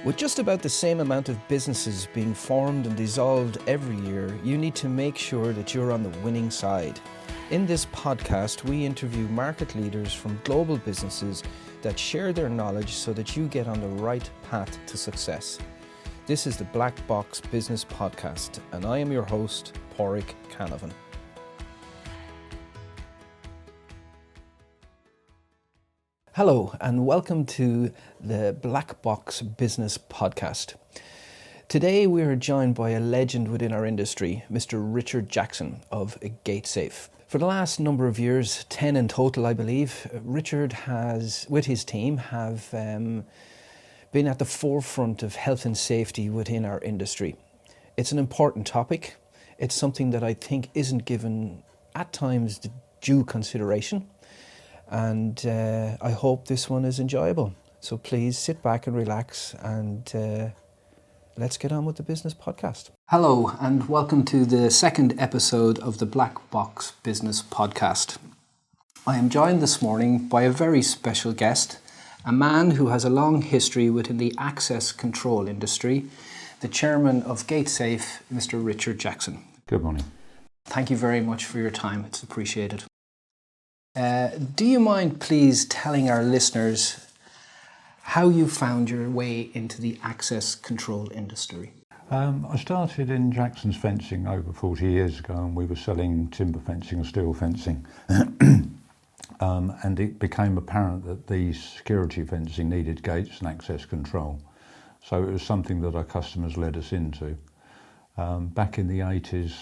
With just about the same amount of businesses being formed and dissolved every year, you need to make sure that you're on the winning side. In this podcast, we interview market leaders from global businesses that share their knowledge so that you get on the right path to success. This is the Black Box Business Podcast, and I am your host, Pádraig Canavan. Hello and welcome to the Black Box Business Podcast. Today we are joined by a legend within our industry, Mr. Richard Jackson of GateSafe. For the last number of years, 10 in total I believe, Richard has, with his team, have been at the forefront of health and safety within our industry. It's an important topic. It's something that I think isn't given at times the due consideration. And I hope this one is enjoyable. So please sit back and relax and let's get on with the business podcast. Hello and welcome to the second episode of the Black Box Business Podcast. I am joined this morning by a very special guest, a man who has a long history within the access control industry, the chairman of GateSafe, Mr. Richard Jackson. Good morning. Thank you very much for your time. It's appreciated. Do you mind please telling our listeners how you found your way into the access control industry? I started in Jackson's Fencing over 40 years ago, and we were selling timber fencing and steel fencing. And it became apparent that the security fencing needed gates and access control. So it was something that our customers led us into. Back in the 80s,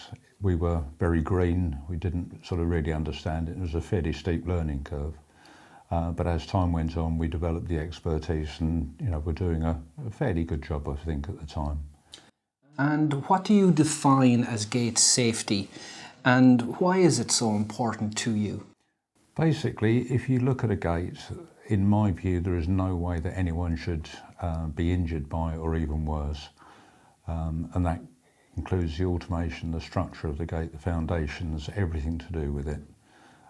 we were very green. We didn't sort of really understand it. It was a fairly steep learning curve. But as time went on, we developed the expertise and, we're doing a fairly good job, I think, at the time. And what do you define as gate safety? And why is it so important to you? Basically, if you look at a gate, in my view, there is no way that anyone should be injured by it or even worse. And that includes the automation, the structure of the gate, the foundations, everything to do with it.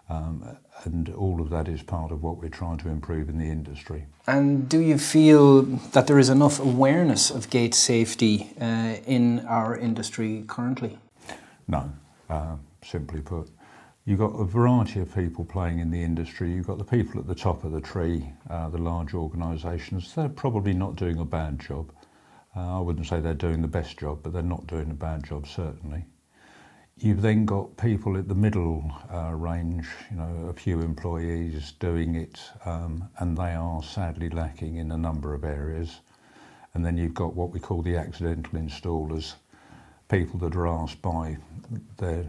And all of that is part of what we're trying to improve in the industry. And do you feel that there is enough awareness of gate safety in our industry currently? No, simply put. You've got a variety of people playing in the industry. You've got the people at the top of the tree, the large organisations. They're probably not doing a bad job. I wouldn't say they're doing the best job, but they're not doing a bad job, certainly. You've then got people at the middle range, a few employees doing it, and they are sadly lacking in a number of areas. And then you've got what we call the accidental installers, people that are asked by their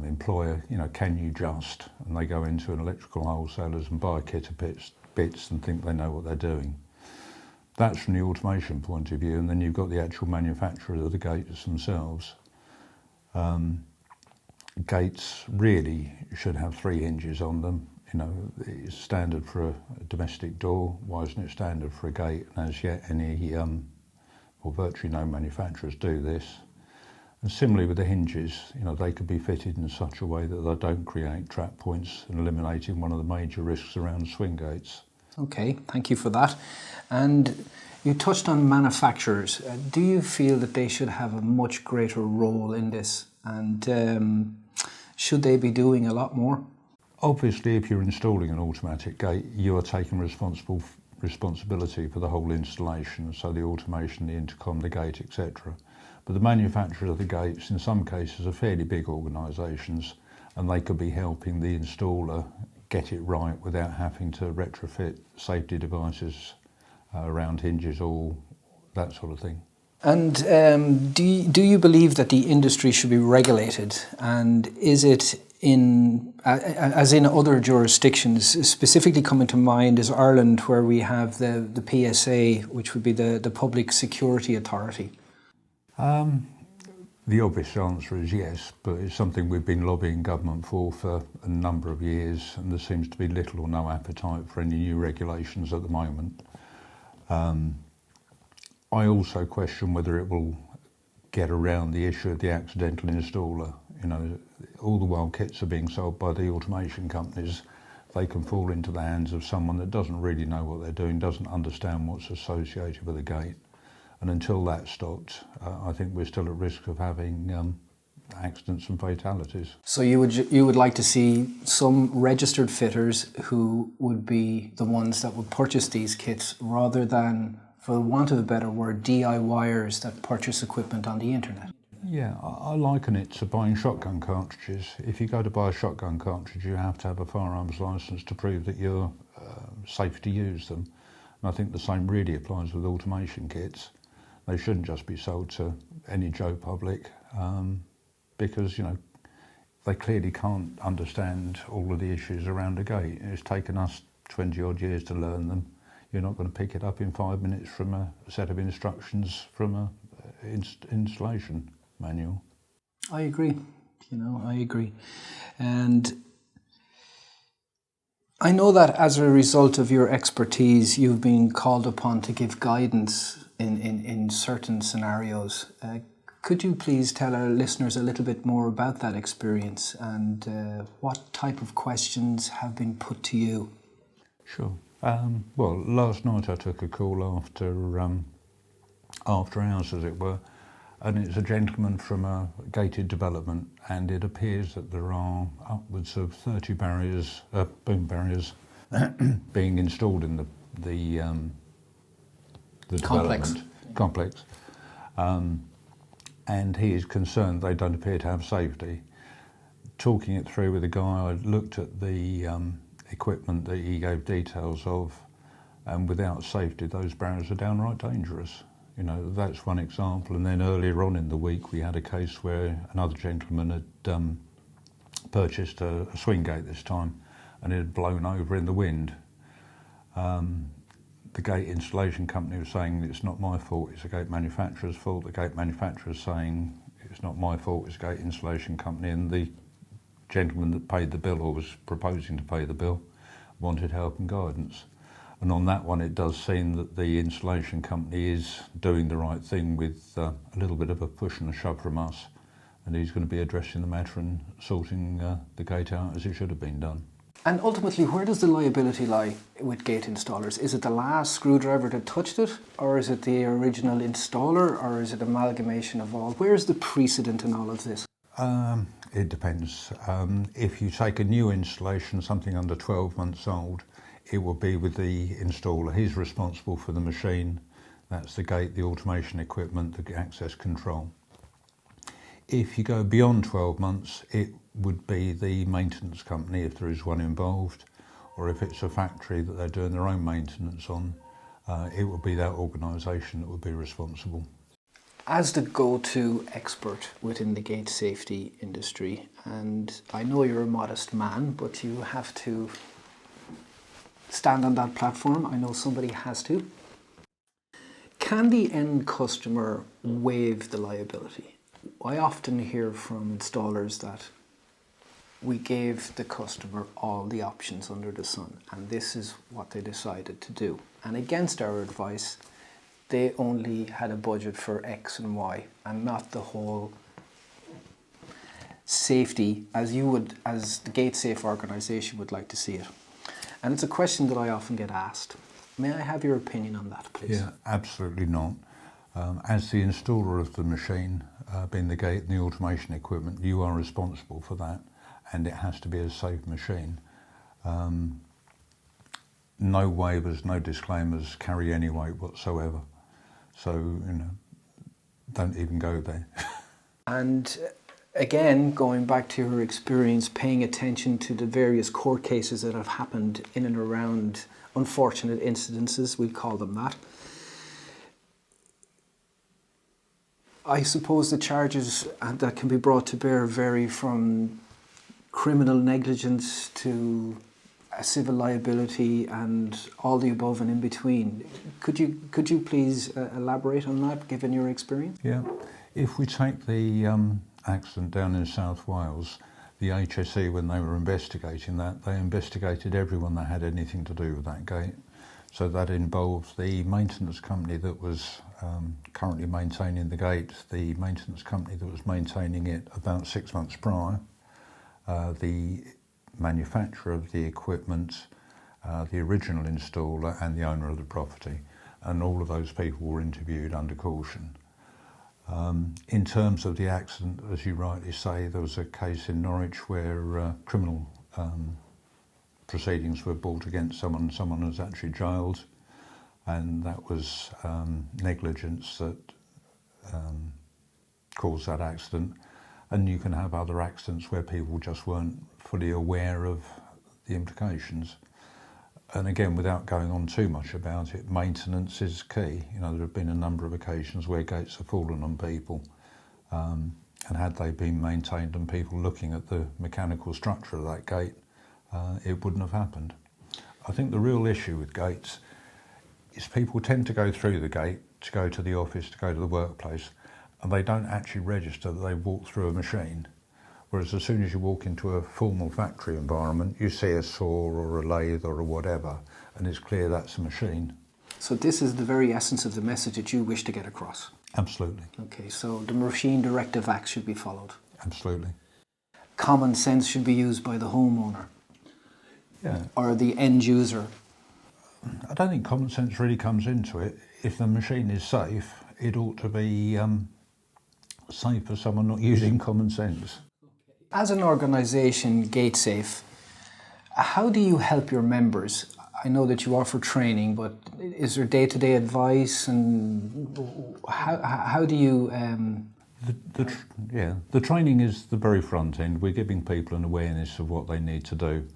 employer, can you just? And they go into an electrical wholesalers and buy a kit of bits and think they know what they're doing. That's from the automation point of view, and then you've got the actual manufacturer of the gates themselves. Gates really should have 3 hinges on them. It's standard for a domestic door. Why isn't it standard for a gate? And as yet, virtually no manufacturers do this. And similarly with the hinges, they could be fitted in such a way that they don't create trap points and eliminating one of the major risks around swing gates. Okay, thank you for that. And you touched on manufacturers. Do you feel that they should have a much greater role in this? And should they be doing a lot more? Obviously, if you're installing an automatic gate, you are taking responsibility for the whole installation, so the automation, the intercom, the gate, etc. But the manufacturer of the gates, in some cases, are fairly big organisations, and they could be helping the installer get it right without having to retrofit safety devices around hinges, all that sort of thing. And do you believe that the industry should be regulated? And is it as in other jurisdictions, specifically coming to mind is Ireland, where we have the PSA, which would be the Public Security Authority? The obvious answer is yes, but it's something we've been lobbying government for a number of years, and there seems to be little or no appetite for any new regulations at the moment. I also question whether it will get around the issue of the accidental installer. All the wild kits are being sold by the automation companies. They can fall into the hands of someone that doesn't really know what they're doing, doesn't understand what's associated with a gate, And until that stopped, I think we're still at risk of having accidents and fatalities. So you would like to see some registered fitters who would be the ones that would purchase these kits rather than, for want of a better word, DIYers that purchase equipment on the internet. Yeah, I liken it to buying shotgun cartridges. If you go to buy a shotgun cartridge, you have to have a firearms licence to prove that you're safe to use them. And I think the same really applies with automation kits. They shouldn't just be sold to any Joe public. Because, they clearly can't understand all of the issues around a gate. It's taken us 20 odd years to learn them. You're not going to pick it up in 5 minutes from a set of instructions from a installation manual. I agree. I agree. And I know that as a result of your expertise, you've been called upon to give guidance in certain scenarios. Could you please tell our listeners a little bit more about that experience and what type of questions have been put to you? Sure. Well, last night I took a call after hours, as it were, and it's a gentleman from a gated development, and it appears that there are upwards of 30 barriers, boom barriers, being installed in the development complex. And he is concerned they don't appear to have safety. Talking it through with the guy, I looked at the equipment that he gave details of, and without safety, those barriers are downright dangerous. That's one example. And then earlier on in the week, we had a case where another gentleman had purchased a swing gate this time, and it had blown over in the wind. The gate installation company was saying it's not my fault, it's the gate manufacturer's fault. The gate manufacturer's saying it's not my fault, it's the gate installation company. And the gentleman that paid the bill, or was proposing to pay the bill, wanted help and guidance. And on that one, it does seem that the installation company is doing the right thing with a little bit of a push and a shove from us. And he's going to be addressing the matter and sorting the gate out as it should have been done. And ultimately, where does the liability lie with gate installers? Is it the last screwdriver that touched it, or is it the original installer, or is it amalgamation of all? Where's the precedent in all of this? It depends. If you take a new installation, something under 12 months old, it will be with the installer. He's responsible for the machine. That's the gate, the automation equipment, the access control. If you go beyond 12 months, it would be the maintenance company, if there is one involved, or if it's a factory that they're doing their own maintenance on, it will be that organisation that would be responsible. As the go-to expert within the gate safety industry, and I know you're a modest man, but you have to stand on that platform. I know somebody has to. Can the end customer waive the liability? I often hear from installers that we gave the customer all the options under the sun, and this is what they decided to do. And against our advice, they only had a budget for X and Y, and not the whole safety as the Gate Safe organisation would like to see it. And it's a question that I often get asked. May I have your opinion on that, please? Yeah, absolutely not. As the installer of the machine, being the gate and the automation equipment, you are responsible for that, and it has to be a safe machine. No waivers, no disclaimers carry any weight whatsoever. So, don't even go there. And again, going back to your experience, paying attention to the various court cases that have happened in and around unfortunate incidences, we call them that. I suppose the charges that can be brought to bear vary from criminal negligence to a civil liability and all the above and in between. Could you please elaborate on that, given your experience? Yeah, if we take the accident down in South Wales, the HSE, when they were investigating that, they investigated everyone that had anything to do with that gate. So that involved the maintenance company that was currently maintaining the gate, the maintenance company that was maintaining it about 6 months prior, the manufacturer of the equipment, the original installer, and the owner of the property. and all of those people were interviewed under caution. In terms of the accident, as you rightly say, there was a case in Norwich where criminal proceedings were brought against someone was actually jailed, and that was negligence that caused that accident. And you can have other accidents where people just weren't fully aware of the implications. And again, without going on too much about it, maintenance is key. You know, there have been a number of occasions where gates have fallen on people, and had they been maintained and people looking at the mechanical structure of that gate, it wouldn't have happened. I think the real issue with gates is people tend to go through the gate to go to the office, to go to the workplace, and they don't actually register that they've walked through a machine. Whereas as soon as you walk into a formal factory environment, you see a saw or a lathe or a whatever, and it's clear that's a machine. So this is the very essence of the message that you wish to get across? Absolutely. Okay, so the Machine Directive Act should be followed? Absolutely. Common sense should be used by the homeowner? Yeah. Or the end user? I don't think common sense really comes into it. If the machine is safe, it ought to be safe for someone not using common sense. As an organisation, GateSafe, how do you help your members? I know that you offer training, but is there day-to-day advice, and how do you... The training is the very front end. We're giving people an awareness of what they need to do.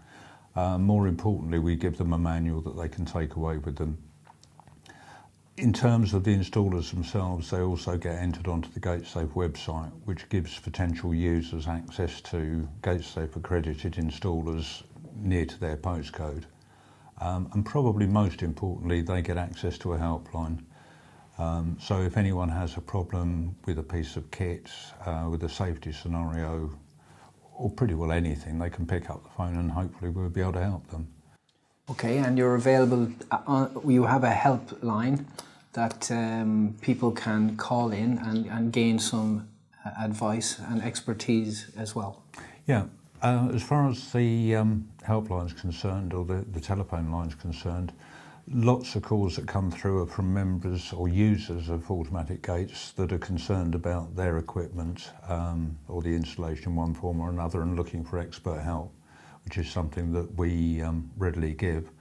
More importantly, we give them a manual that they can take away with them. In terms of the installers themselves, they also get entered onto the GateSafe website, which gives potential users access to GateSafe accredited installers near to their postcode. And probably most importantly, they get access to a helpline. So if anyone has a problem with a piece of kit, with a safety scenario, or pretty well anything, they can pick up the phone and hopefully we'll be able to help them. Okay, and you're available, you have a helpline that people can call in and gain some advice and expertise as well. Yeah, as far as the helpline is concerned, or the telephone line is concerned, lots of calls that come through are from members or users of automatic gates that are concerned about their equipment or the installation in one form or another and looking for expert help, which is something that we readily give.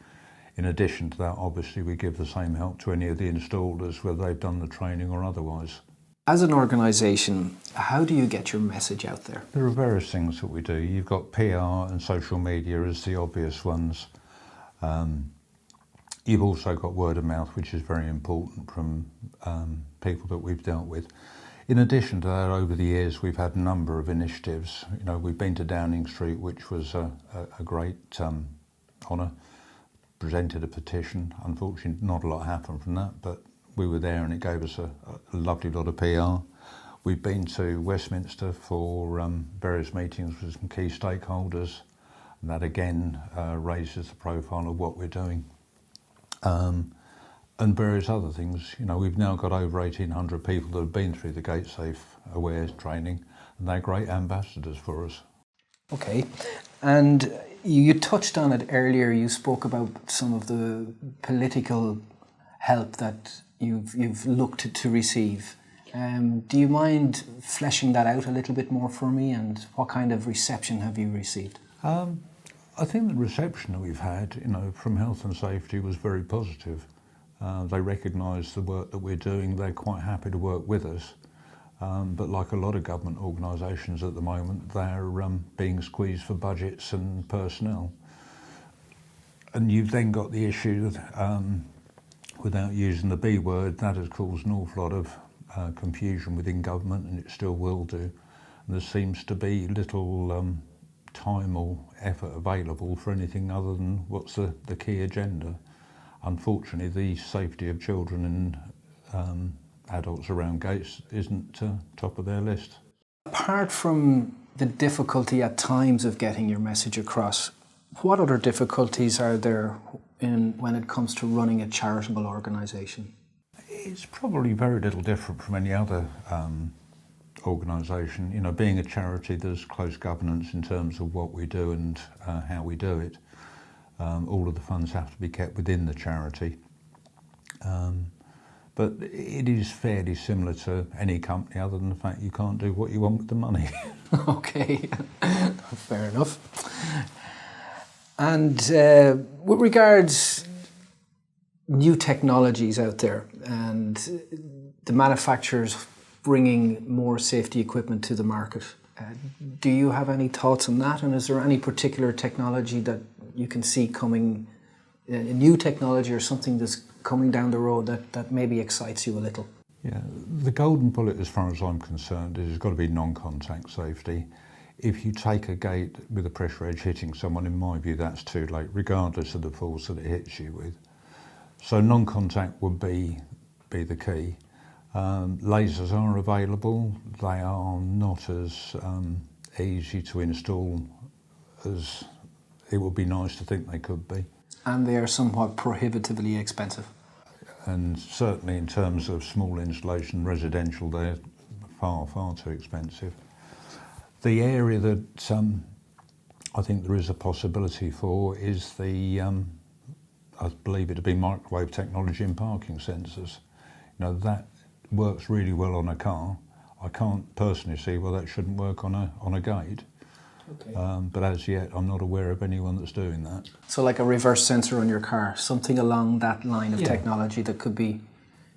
In addition to that, obviously, we give the same help to any of the installers, whether they've done the training or otherwise. As an organisation, how do you get your message out there? There are various things that we do. You've got PR and social media as the obvious ones. You've also got word of mouth, which is very important from people that we've dealt with. In addition to that, over the years, we've had a number of initiatives. You know, we've been to Downing Street, which was a great honour. Presented a petition. Unfortunately, not a lot happened from that, but we were there and it gave us a lovely lot of PR. We've been to Westminster for various meetings with some key stakeholders, and that again raises the profile of what we're doing. And various other things. You know, we've now got over 1,800 people that have been through the GateSafe Awares training, and they're great ambassadors for us. Okay, and you touched on it earlier. You spoke about some of the political help that you've looked to receive. Do you mind fleshing that out a little bit more for me, and what kind of reception have you received? I think the reception that we've had, you know, from Health and Safety was very positive. They recognise the work that we're doing. They're quite happy to work with us. But like a lot of government organisations at the moment, they're being squeezed for budgets and personnel. And you've then got the issue that, without using the B word, that has caused an awful lot of confusion within government, and it still will do. And there seems to be little time or effort available for anything other than what's the key agenda. Unfortunately, the safety of children and adults around gates isn't top of their list. Apart from the difficulty at times of getting your message across, what other difficulties are there when it comes to running a charitable organisation? It's probably very little different from any other organisation. You know, being a charity, there's close governance in terms of what we do and how we do it. All of the funds have to be kept within the charity. But it is fairly similar to any company, other than the fact you can't do what you want with the money. Okay, fair enough. And with regards new technologies out there and the manufacturers bringing more safety equipment to the market, do you have any thoughts on that? And is there any particular technology that you can see coming, a new technology or something that's coming down the road that maybe excites you a little? Yeah, the golden bullet, as far as I'm concerned, is it's got to be non-contact safety. If you take a gate with a pressure edge hitting someone, in my view, that's too late, regardless of the force that it hits you with. So non-contact would be the key. Lasers are available. They are not as easy to install as it would be nice to think they could be. And they are somewhat prohibitively expensive. And certainly in terms of small installation, residential, they're far, far too expensive. The area that I think there is a possibility for is the, I believe it to be microwave technology in parking sensors. You know, that works really well on a car. I can't personally see why that shouldn't work on a gate. Okay. But as yet, I'm not aware of anyone that's doing that. So like a reverse sensor on your car, something along that line of technology that could be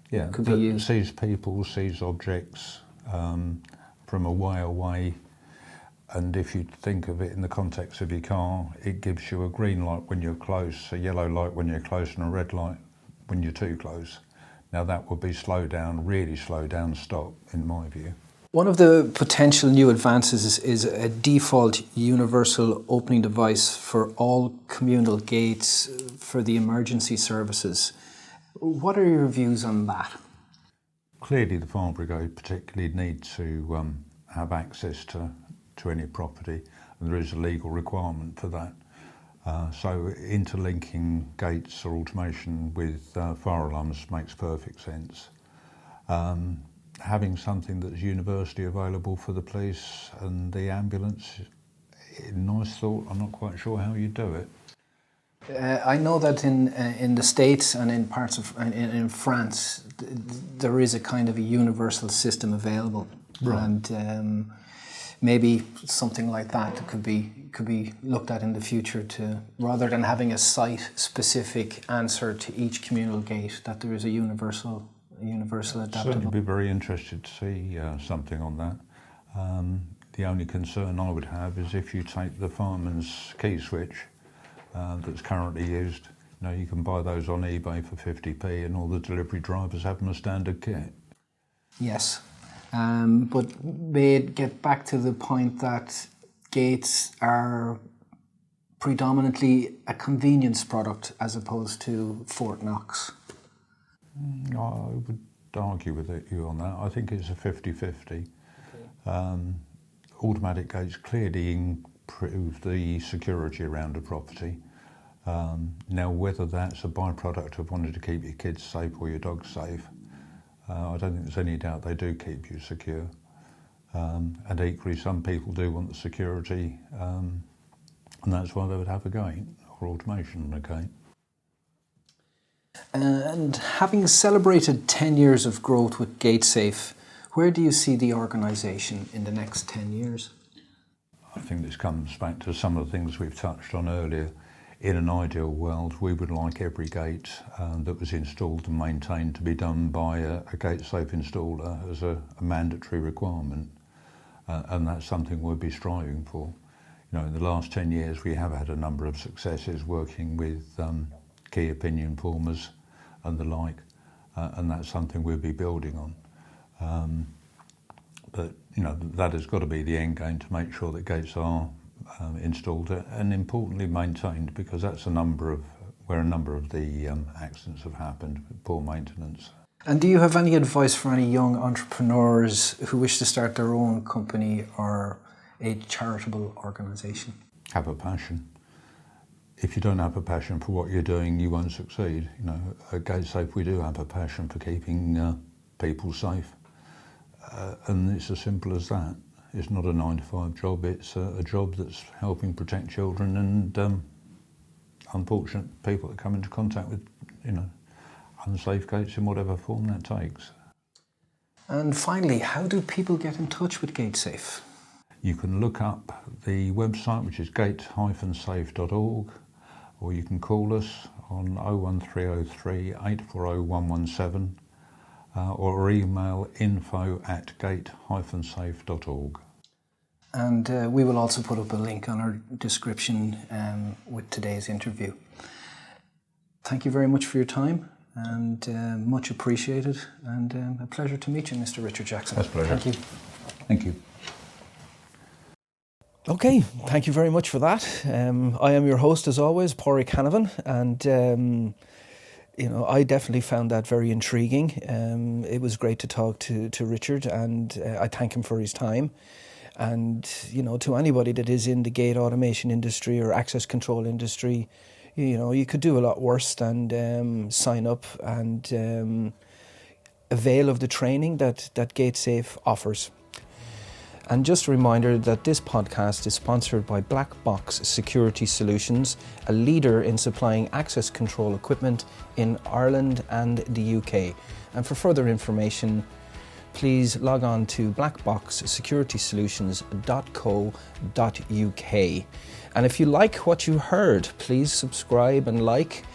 used. Sees people, sees objects from a way away. And if you think of it in the context of your car, it gives you a green light when you're close, a yellow light when you're close, and a red light when you're too close. Now that would be slow down, really slow down, stop, in my view. One of the potential new advances is a default universal opening device for all communal gates for the emergency services. What are your views on that? Clearly the fire brigade particularly need to have access to any property, and there is a legal requirement for that. So interlinking gates or automation with fire alarms makes perfect sense. Having something that's universally available for the police and the ambulance, nice thought. I'm not quite sure how you do it. I know that in the States and in parts of in France, there is a kind of a universal system available, right. And maybe something like that could be looked at in the future, to rather than having a site-specific answer to each communal gate, that there is a universal adaptable. Certainly be very interested to see something on that. The only concern I would have is if you take the fireman's key switch that's currently used, you know, you can buy those on eBay for 50p, and all the delivery drivers have them as standard kit. Yes, but may it get back to the point that gates are predominantly a convenience product as opposed to Fort Knox? I would argue with you on that. I think it's a 50-50. Okay. Automatic gates clearly improve the security around a property. Now, whether that's a byproduct of wanting to keep your kids safe or your dogs safe, I don't think there's any doubt they do keep you secure. And equally, some people do want the security, and that's why they would have a gate or automation on a gate. And having celebrated 10 years of growth with GateSafe, where do you see the organisation in the next 10 years? I think this comes back to some of the things we've touched on earlier. In an ideal world, we would like every gate that was installed and maintained to be done by a GateSafe installer as a mandatory requirement. And that's something we'll be striving for. You know, in the last 10 years, we have had a number of successes working with key opinion formers and the like, and that's something we'll be building on. But you know, that has got to be the end game, to make sure that gates are installed and importantly maintained, because that's where a number of the accidents have happened, poor maintenance. And do you have any advice for any young entrepreneurs who wish to start their own company or a charitable organisation? Have a passion. If you don't have a passion for what you're doing, you won't succeed. You know, at GateSafe we do have a passion for keeping people safe, and it's as simple as that. It's not a 9-to-5 job. It's a job that's helping protect children and unfortunate people that come into contact with, you know, unsafe gates in whatever form that takes. And finally, how do people get in touch with GateSafe? You can look up the website, which is gate-safe.org, or you can call us on 01303 840 117, or email info@gate-safe.org. And we will also put up a link on our description with today's interview. Thank you very much for your time, and much appreciated, and a pleasure to meet you, Mr. Richard Jackson. That's a pleasure. Thank you. Thank you. Okay, thank you very much for that. I am your host, as always, Pádraig Canavan, and I definitely found that very intriguing. It was great to talk to Richard, and I thank him for his time. And, to anybody that is in the gate automation industry or access control industry, you could do a lot worse than sign up and avail of the training that GateSafe offers. And just a reminder that this podcast is sponsored by Black Box Security Solutions, a leader in supplying access control equipment in Ireland and the UK. And for further information, please log on to blackboxsecuritysolutions.co.uk. And if you like what you heard, please subscribe and like.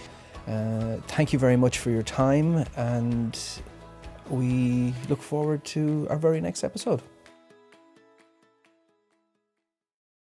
Thank you very much for your time, and we look forward to our very next episode.